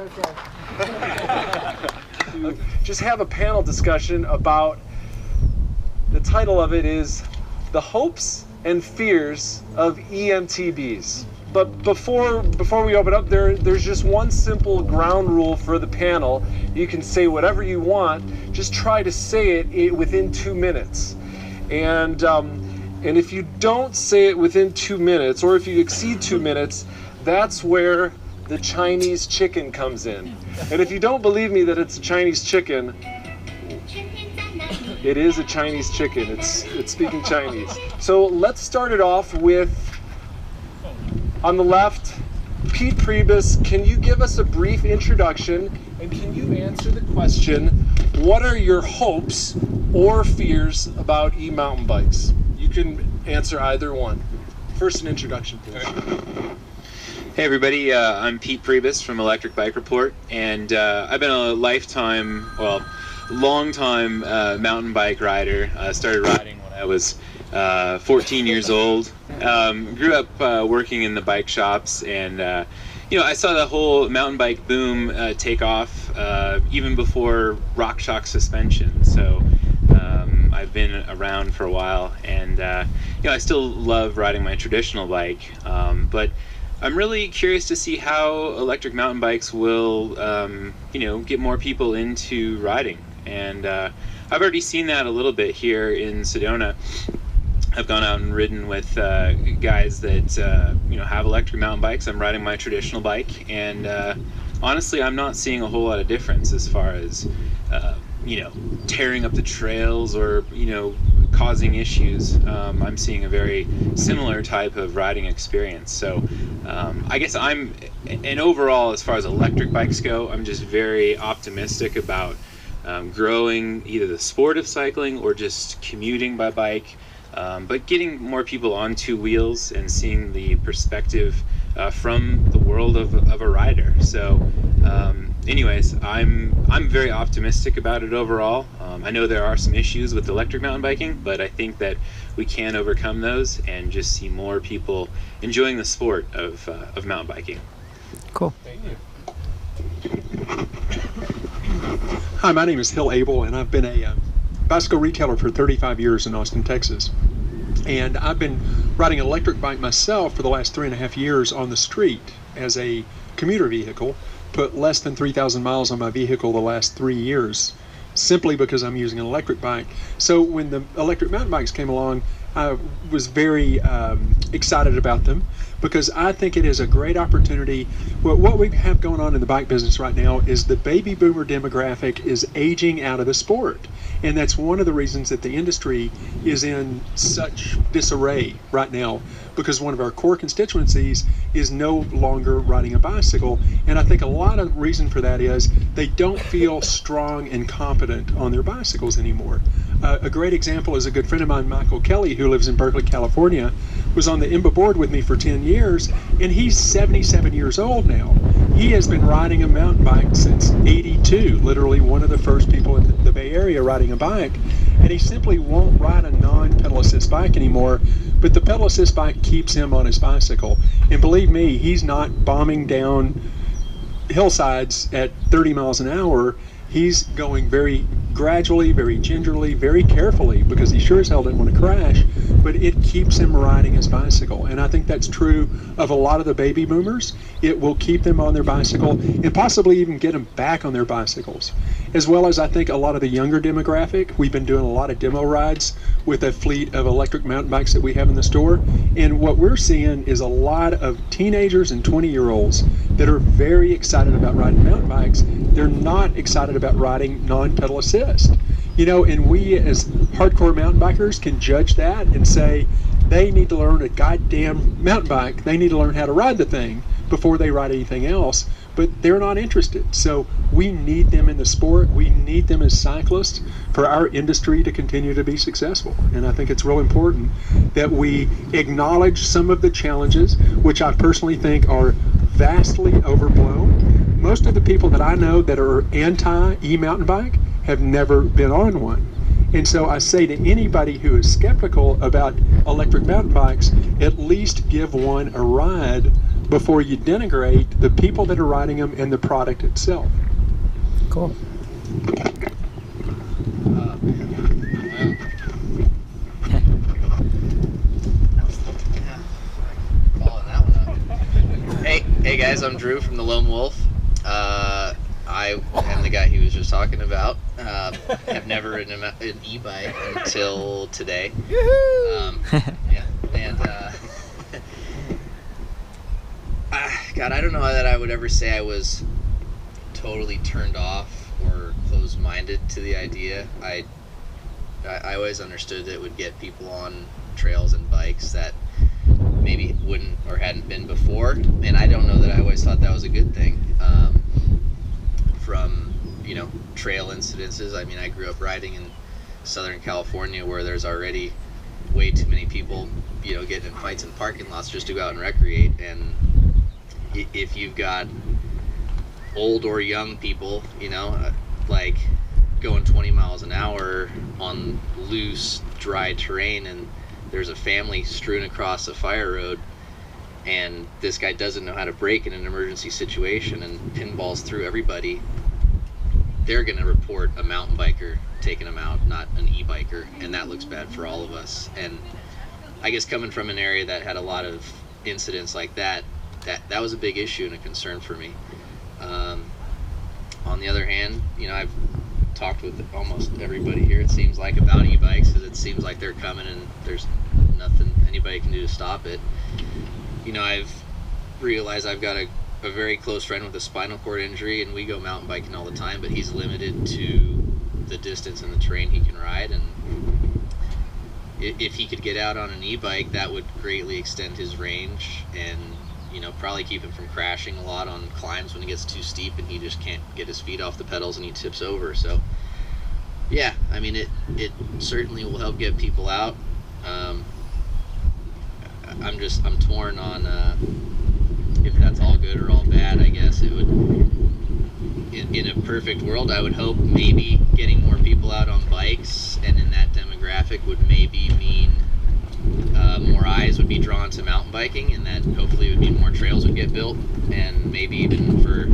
to just have a panel discussion about, the title of it is The Hopes and Fears of EMTBs. But before we open up, there's just one simple ground rule for the panel. You can say whatever you want, just try to say it within 2 minutes. And if you don't say it within 2 minutes, or if you exceed 2 minutes, that's where the Chinese chicken comes in. And if you don't believe me that it's a Chinese chicken, it is a Chinese chicken. It's speaking Chinese. So let's start it off with, on the left, Pete Priebus. Can you give us a brief introduction, and can you answer the question, what are your hopes or fears about e-mountain bikes? You can answer either one. First, an introduction, please. Hey everybody, I'm Pete Priebus from Electric Bike Report, and I've been a long-time mountain bike rider. I started riding when I was 14 years old. Grew up working in the bike shops, and I saw the whole mountain bike boom take off even before RockShox suspension. So I've been around for a while, and I still love riding my traditional bike, but I'm really curious to see how electric mountain bikes will get more people into riding. And I've already seen that a little bit here in Sedona. I've gone out and ridden with guys that have electric mountain bikes. I'm riding my traditional bike, and honestly, I'm not seeing a whole lot of difference as far as tearing up the trails or causing issues. I'm seeing a very similar type of riding experience. So I guess and overall, as far as electric bikes go, I'm just very optimistic about growing either the sport of cycling or just commuting by bike, but getting more people on two wheels and seeing the perspective from the world of a rider. So anyways, I'm very optimistic about it overall. I know there are some issues with electric mountain biking, but I think that we can overcome those and just see more people enjoying the sport of mountain biking. Cool. Thank you. Hi, my name is Hill Abel, and I've been a bicycle retailer for 35 years in Austin, Texas. And I've been riding an electric bike myself for the last 3.5 years on the street as a commuter vehicle. Put less than 3,000 miles on my vehicle the last 3 years, simply because I'm using an electric bike. So when the electric mountain bikes came along, I was very excited about them, because I think it is a great opportunity. What we have going on in the bike business right now is the baby boomer demographic is aging out of the sport. And that's one of the reasons that the industry is in such disarray right now, because one of our core constituencies is no longer riding a bicycle. And I think a lot of reason for that is they don't feel strong and competent on their bicycles anymore. A great example is a good friend of mine, Michael Kelly, who lives in Berkeley, California, was on the IMBA board with me for 10 years, and he's 77 years old now. He has been riding a mountain bike since '82, literally one of the first people in the Bay Area riding a bike, and he simply won't ride a non-pedal assist bike anymore, but the pedal assist bike keeps him on his bicycle. And believe me, he's not bombing down hillsides at 30 miles an hour. He's going very gradually, very gingerly, very carefully, because he sure as hell didn't want to crash, but it keeps him riding his bicycle. And I think that's true of a lot of the baby boomers. It will keep them on their bicycle and possibly even get them back on their bicycles. As well as, I think, a lot of the younger demographic. We've been doing a lot of demo rides with a fleet of electric mountain bikes that we have in the store. And what we're seeing is a lot of teenagers and 20-year-olds that are very excited about riding mountain bikes. They're not excited about riding non-pedal assist. And we as hardcore mountain bikers can judge that and say they need to learn a goddamn mountain bike. They need to learn how to ride the thing before they ride anything else, but they're not interested. So we need them in the sport. We need them as cyclists for our industry to continue to be successful. And I think it's real important that we acknowledge some of the challenges, which I personally think are vastly overblown. Most of the people that I know that are anti-e-mountain bike have never been on one. And so I say to anybody who is skeptical about electric mountain bikes, at least give one a ride before you denigrate the people that are riding them and the product itself. Cool. Following that one up. Hey guys, I'm Drew from the Lone Wolf. I am the guy he was just talking about. Have never ridden an e-bike until today. Yeah, and God, I don't know that I would ever say I was totally turned off or closed-minded to the idea. I always understood that it would get people on trails and bikes that maybe wouldn't or hadn't been before, and I don't know that I always thought that was a good thing. From trail incidences, I mean, I grew up riding in Southern California where there's already way too many people getting in fights in parking lots just to go out and recreate, and if you've got old or young people like going 20 miles an hour on loose dry terrain, and there's a family strewn across a fire road, and this guy doesn't know how to brake in an emergency situation and pinballs through everybody, they're going to report a mountain biker taking them out, not an e-biker, and that looks bad for all of us. And I guess coming from an area that had a lot of incidents like that was a big issue and a concern for me. On the other hand, I've talked with almost everybody here, it seems like, about e-bikes, because it seems like they're coming and there's nothing anybody can do to stop it. I've realized I've got a very close friend with a spinal cord injury, and we go mountain biking all the time, but he's limited to the distance and the terrain he can ride, and if he could get out on an e-bike, that would greatly extend his range and probably keep him from crashing a lot on climbs when it gets too steep and he just can't get his feet off the pedals and he tips over. So yeah, I mean, it certainly will help get people out. I'm torn on if that's all good or all bad. I guess it would, in a perfect world, I would hope maybe getting more people out on bikes and in that demographic would maybe mean more eyes would be drawn to mountain biking, and that hopefully would mean more trails would get built, and maybe even for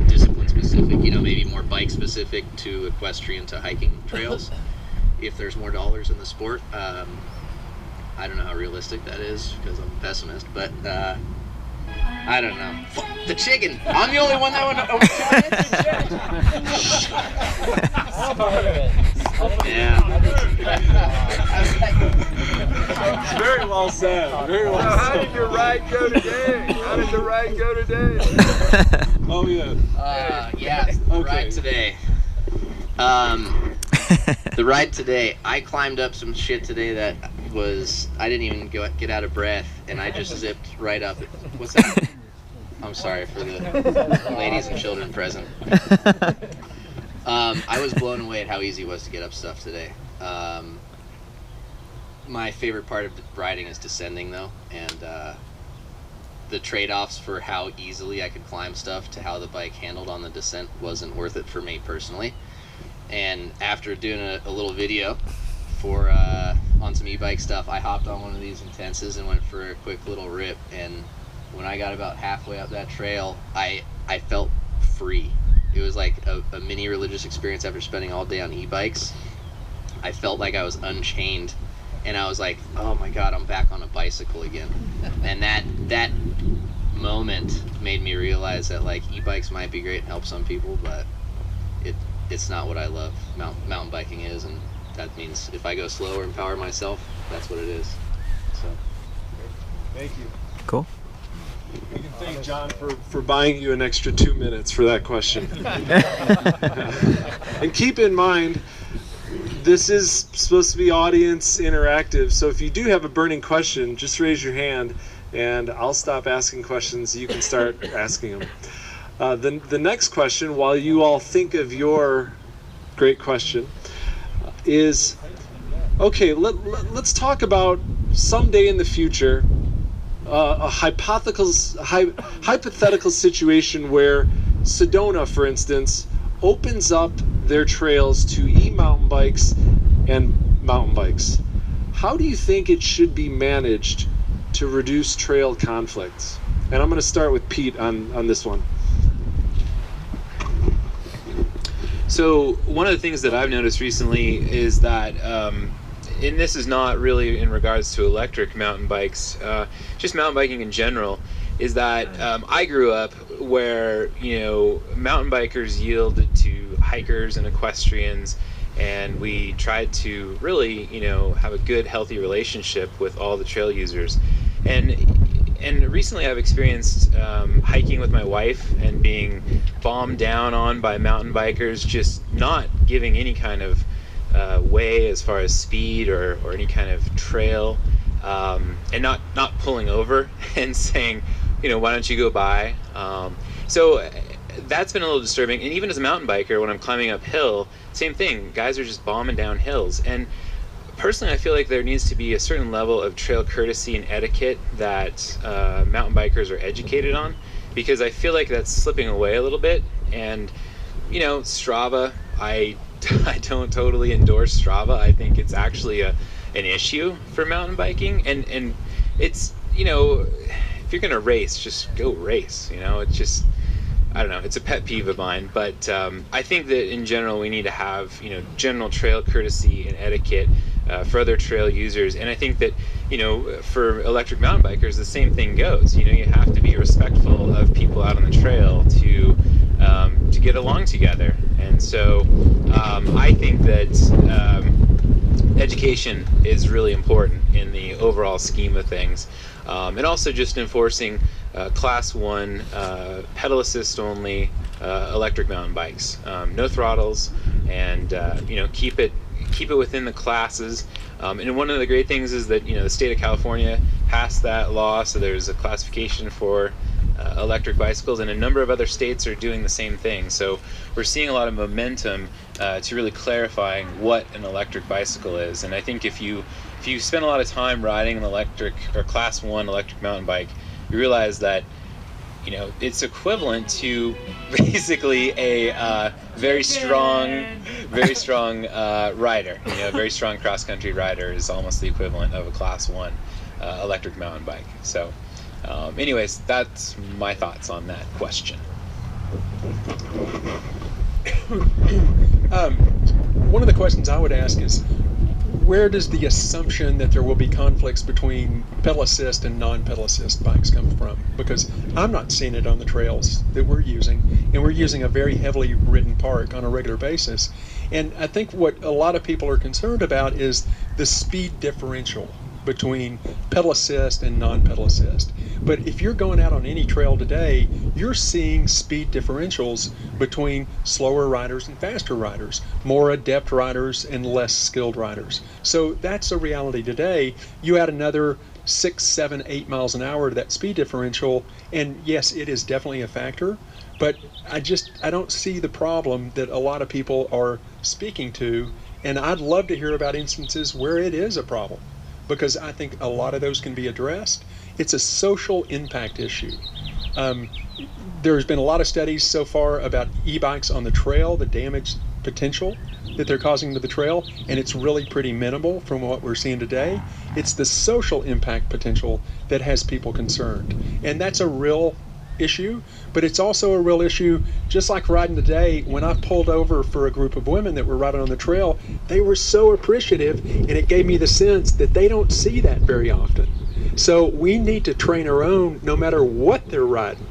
discipline specific, maybe more bike specific to equestrian to hiking trails, if there's more dollars in the sport. I don't know how realistic that is because I'm a pessimist, but I don't know. The chicken! I'm the only one that Yeah. It's very well said. Very well said. How did your ride go today? Oh yeah. The ride today. The ride today. I climbed up some shit today that I didn't even get out of breath, and I just zipped right up. What's that? I'm sorry for the ladies and children present. I was blown away at how easy it was to get up stuff today. My favorite part of riding is descending, though, and the trade-offs for how easily I could climb stuff to how the bike handled on the descent wasn't worth it for me personally. And after doing a little video for on some e-bike stuff, I hopped on one of these Intenses and went for a quick little rip, and when I got about halfway up that trail, I felt free. It was like a mini religious experience after spending all day on e-bikes. I felt like I was unchained, and I was like, oh my God, I'm back on a bicycle again. And that moment made me realize that like e-bikes might be great and help some people, but it's not what I love. Mountain biking is, and that means if I go slow or empower myself, that's what it is. So Thank you. Cool. We can thank John for buying you an extra 2 minutes for that question. And keep in mind, this is supposed to be audience interactive, so if you do have a burning question, just raise your hand and I'll stop asking questions. You can start asking them. The next question, while you all think of your great question, is, okay, let's talk about someday in the future, a hypothetical situation where Sedona, for instance, opens up their trails to e-mountain bikes and mountain bikes. How do you think it should be managed to reduce trail conflicts? And I'm going to start with Pete on this one. So one of the things that I've noticed recently is that, and this is not really in regards to electric mountain bikes, just mountain biking in general, is that I grew up where, mountain bikers yielded to hikers and equestrians, and we tried to really, have a good, healthy relationship with all the trail users. And recently I've experienced hiking with my wife and being bombed down on by mountain bikers, just not giving any kind of way as far as speed or any kind of trail, and not pulling over and saying, why don't you go by? So that's been a little disturbing. And even as a mountain biker, when I'm climbing uphill, same thing. Guys are just bombing down hills. And personally, I feel like there needs to be a certain level of trail courtesy and etiquette that mountain bikers are educated on, because I feel like that's slipping away a little bit. And Strava, I don't totally endorse Strava. I think it's actually an issue for mountain biking, and it's if you're gonna race, just go race. It's just, I don't know, it's a pet peeve of mine, but I think that in general we need to have general trail courtesy and etiquette for other trail users. And I think that for electric mountain bikers the same thing goes. You have to be respectful of people out on the trail to get along together. And so I think that education is really important in the overall scheme of things, and also just enforcing class 1 pedal assist only electric mountain bikes, no throttles, and keep it within the classes. And one of the great things is that the state of California passed that law, so there's a classification for electric bicycles, and a number of other states are doing the same thing. So we're seeing a lot of momentum to really clarifying what an electric bicycle is. And I think if you spend a lot of time riding an electric or class 1 electric mountain bike, you realize that it's equivalent to basically a very strong rider. A very strong cross-country rider is almost the equivalent of a class 1 electric mountain bike. So anyways, that's my thoughts on that question. One of the questions I would ask is, where does the assumption that there will be conflicts between pedal assist and non-pedal assist bikes come from? Because I'm not seeing it on the trails that we're using, and we're using a very heavily ridden park on a regular basis. And I think what a lot of people are concerned about is the speed differential between pedal assist and non-pedal assist. But if you're going out on any trail today, you're seeing speed differentials between slower riders and faster riders, more adept riders and less skilled riders. So that's a reality today. You add another 6, 7, 8 miles an hour to that speed differential, and yes, it is definitely a factor, but I don't see the problem that a lot of people are speaking to, and I'd love to hear about instances where it is a problem, because I think a lot of those can be addressed. It's a social impact issue. There's been a lot of studies so far about e-bikes on the trail, the damage potential that they're causing to the trail, and it's really pretty minimal from what we're seeing today. It's the social impact potential that has people concerned, and that's a real issue, but it's also a real issue, just like riding today. When I pulled over for a group of women that were riding on the trail, they were so appreciative, and it gave me the sense that they don't see that very often. So we need to train our own, no matter what they're riding,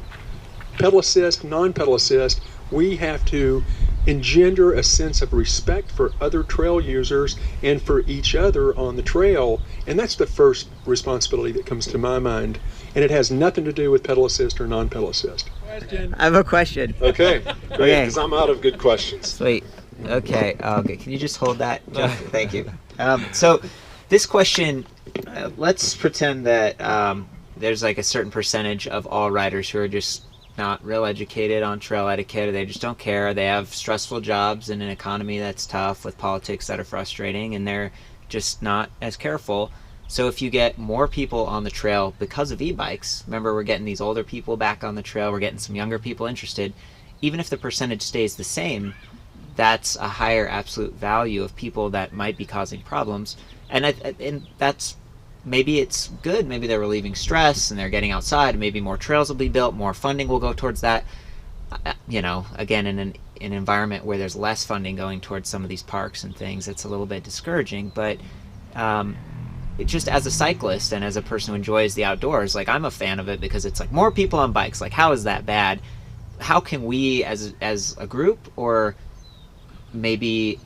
pedal assist, non-pedal assist. We have to engender a sense of respect for other trail users and for each other on the trail, and that's the first responsibility that comes to my mind, and it has nothing to do with pedal assist or non-pedal assist. I have a question. Okay, great, because I'm out of good questions. Sweet. Okay. Can you just hold that? Thank you. So this question, let's pretend that there's like a certain percentage of all riders who are just not real educated on trail etiquette, or they just don't care. They have stressful jobs in an economy that's tough with politics that are frustrating, and they're just not as careful. So if you get more people on the trail because of e-bikes, remember we're getting these older people back on the trail, we're getting some younger people interested, even if the percentage stays the same, that's a higher absolute value of people that might be causing problems. And that's maybe it's good. Maybe they're relieving stress and they're getting outside. Maybe more trails will be built, more funding will go towards that. Again, in an environment where there's less funding going towards some of these parks and things, it's a little bit discouraging. But it just, as a cyclist and as a person who enjoys the outdoors, like, I'm a fan of it because it's like more people on bikes. Like, how is that bad? How can we as a group, or maybe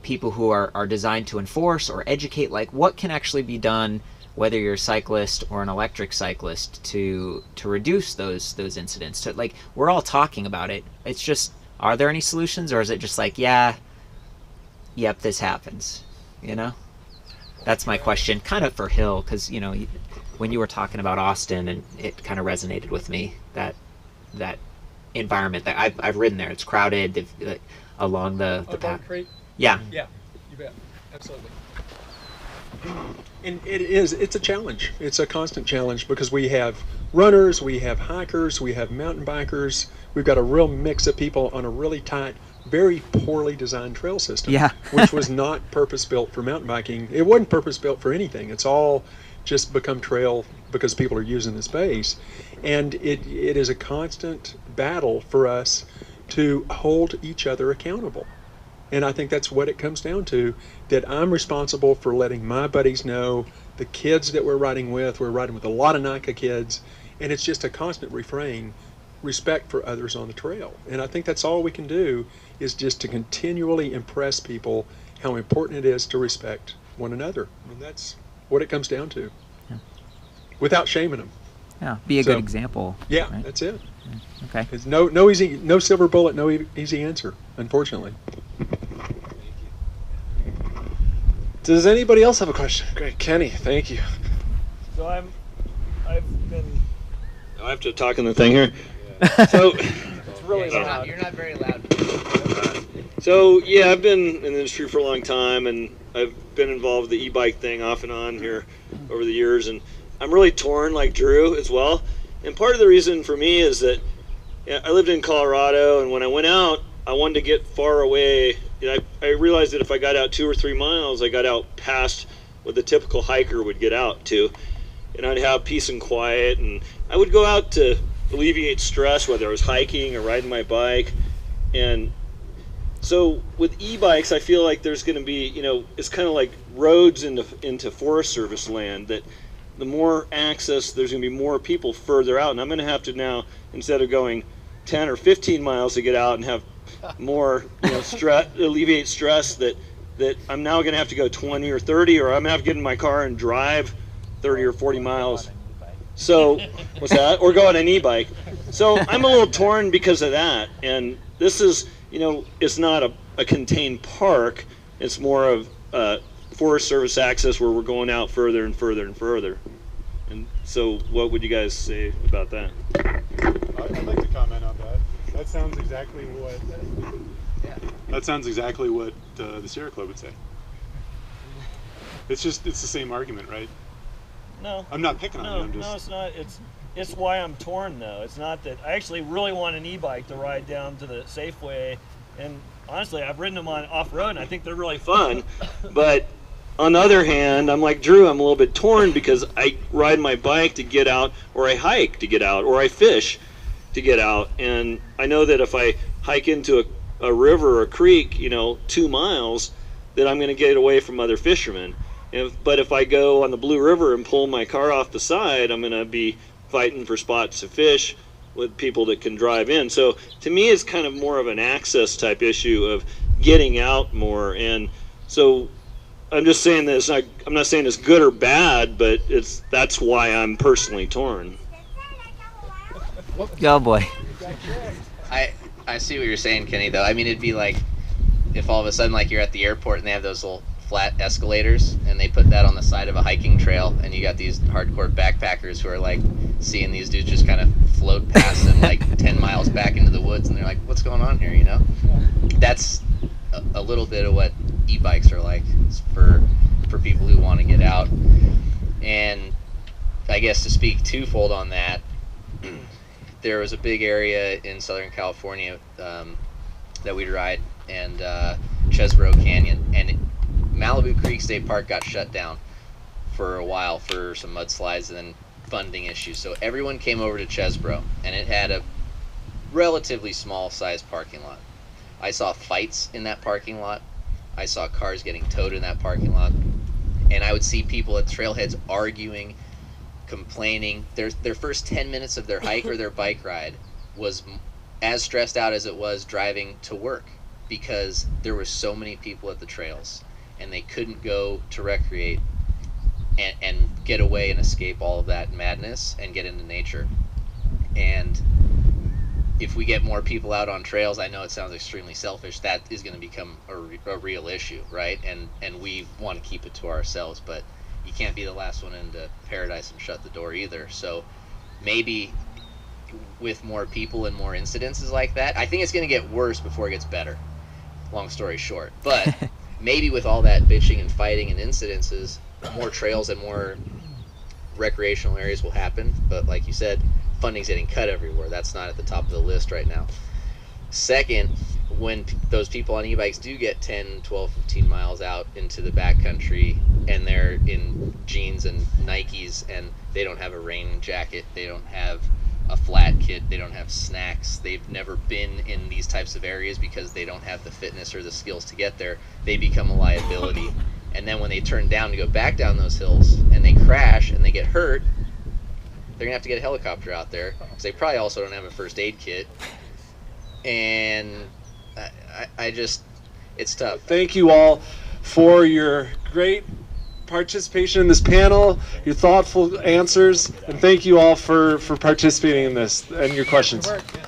people who are designed to enforce or educate, like, what can actually be done, whether you're a cyclist or an electric cyclist, to reduce those incidents? Like, we're all talking about it. It's just, are there any solutions, or is it just like, yep, this happens, That's my question, kind of for Hill, because when you were talking about Austin, and it kind of resonated with me, that environment that I've ridden there. It's crowded along the path. Yeah, Yeah, you bet. Absolutely. And it's a challenge. It's a constant challenge because we have runners, we have hikers, we have mountain bikers. We've got a real mix of people on a really tight, very poorly designed trail system. Yeah. Which was not purpose-built for mountain biking. It wasn't purpose-built for anything. It's all just become trail because people are using the space. And it is a constant battle for us to hold each other accountable. And I think that's what it comes down to, that I'm responsible for letting my buddies know, the kids that we're riding with a lot of NICA kids, and it's just a constant refrain, respect for others on the trail. And I think that's all we can do, is just to continually impress people how important it is to respect one another. I mean, that's what it comes down to, without shaming them. Yeah, be a good example. Yeah, right? That's it. Okay. It's no silver bullet, no easy answer, unfortunately. Does anybody else have a question? Great, Kenny, thank you. So I've been. I have to talk in the thing here. So It's really loud. You're not very loud. So yeah, I've been in the industry for a long time, and I've been involved with the e-bike thing off and on here over the years, and I'm really torn, like Drew as well. And part of the reason for me is that I lived in Colorado, and when I went out, I wanted to get far away. I realized that if I got out 2 or 3 miles, I got out past what the typical hiker would get out to, and I'd have peace and quiet, and I would go out to alleviate stress, whether I was hiking or riding my bike. And so with e-bikes, I feel like there's going to be, it's kind of like roads into Forest Service land, that the more access, there's going to be more people further out, and I'm going to have to now, instead of going 10 or 15 miles to get out and have more, alleviate stress, that I'm now going to have to go 20 or 30, or I'm going to have to get in my car and drive 30 or 40 miles. So, what's that? Or go on an e-bike. So I'm a little torn because of that. And this is, it's not a contained park. It's more of Forest Service access where we're going out further and further and further. And so what would you guys say about that? I'd like to comment on that. That sounds exactly what the Sierra Club would say. It's the same argument, right? No. I'm not picking on you. I'm just... No, it's not. It's why I'm torn, though. It's not that I actually really want an e-bike to ride down to the Safeway, and honestly, I've ridden them on off-road, and I think they're really fun. But on the other hand, I'm like Drew. I'm a little bit torn because I ride my bike to get out, or I hike to get out, or I fish to get out, and I know that if I hike into a river or a creek, 2 miles, that I'm going to get away from other fishermen. But if I go on the Blue River and pull my car off the side, I'm going to be fighting for spots to fish with people that can drive in. So to me, it's kind of more of an access type issue of getting out more. And so I'm just saying that I'm not saying it's good or bad, but that's why I'm personally torn. Oh boy. I see what you're saying, Kenny, though. I mean, it'd be like if all of a sudden, like, you're at the airport and they have those little flat escalators and they put that on the side of a hiking trail, and you got these hardcore backpackers who are like seeing these dudes just kind of float past them like 10 miles back into the woods, and they're like, what's going on here, That's a little bit of what e-bikes are like. It's for people who want to get out. And I guess to speak twofold on that, there was a big area in Southern California that we'd ride, and Chesbrough Canyon, and Malibu Creek State Park got shut down for a while for some mudslides and then funding issues. So everyone came over to Chesbro, and it had a relatively small sized parking lot. I saw fights in that parking lot. I saw cars getting towed in that parking lot. And I would see people at trailheads arguing, complaining. Their first 10 minutes of their hike or their bike ride was as stressed out as it was driving to work, because there were so many people at the trails and they couldn't go to recreate and get away and escape all of that madness and get into nature. And if we get more people out on trails, I know it sounds extremely selfish, that is going to become a real issue, right? And we want to keep it to ourselves, but you can't be the last one into paradise and shut the door either. So maybe with more people and more incidences like that, I think it's going to get worse before it gets better, long story short. But maybe with all that bitching and fighting and incidences, more trails and more recreational areas will happen. But like you said, funding's getting cut everywhere. That's not at the top of the list right now. Second, when those people on e-bikes do get 10, 12, 15 miles out into the backcountry and they're in jeans and Nikes and they don't have a rain jacket, they don't have a flat kit, they don't have snacks, they've never been in these types of areas because they don't have the fitness or the skills to get there, they become a liability. And then when they turn down to go back down those hills and they crash and they get hurt, they're gonna have to get a helicopter out there because they probably also don't have a first aid kit. And I just, it's tough. Thank you all for your great participation in this panel, your thoughtful answers, and thank you all for participating in this and your questions. Good work.